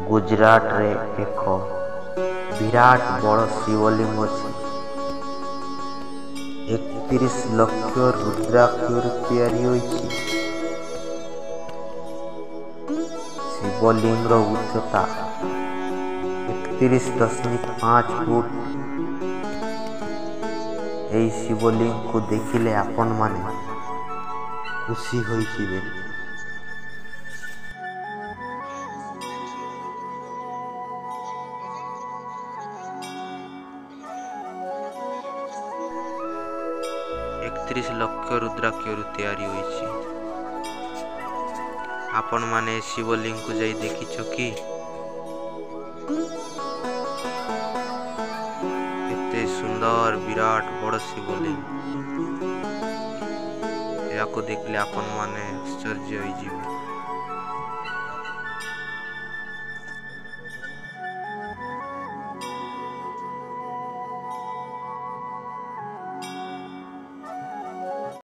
गुजरात रे एक विराट बड़ शिवलिंग अछि। 31 लक्ष रुद्राक्षर तैयारी होइछि। शिवलिंग रो उच्चता 31.5 फुट। एई शिवलिंग को देखिले आपण माने खुशी होइजिबे। एकतीस लक्ष रुद्राक्षर तैयारी होइछि। आपण माने शिवलिंग को जाई देखिछ कि केते सुंदर विराट बड़ शिवलिंग। या को देखले आपण माने आश्चर्य होइजिबे।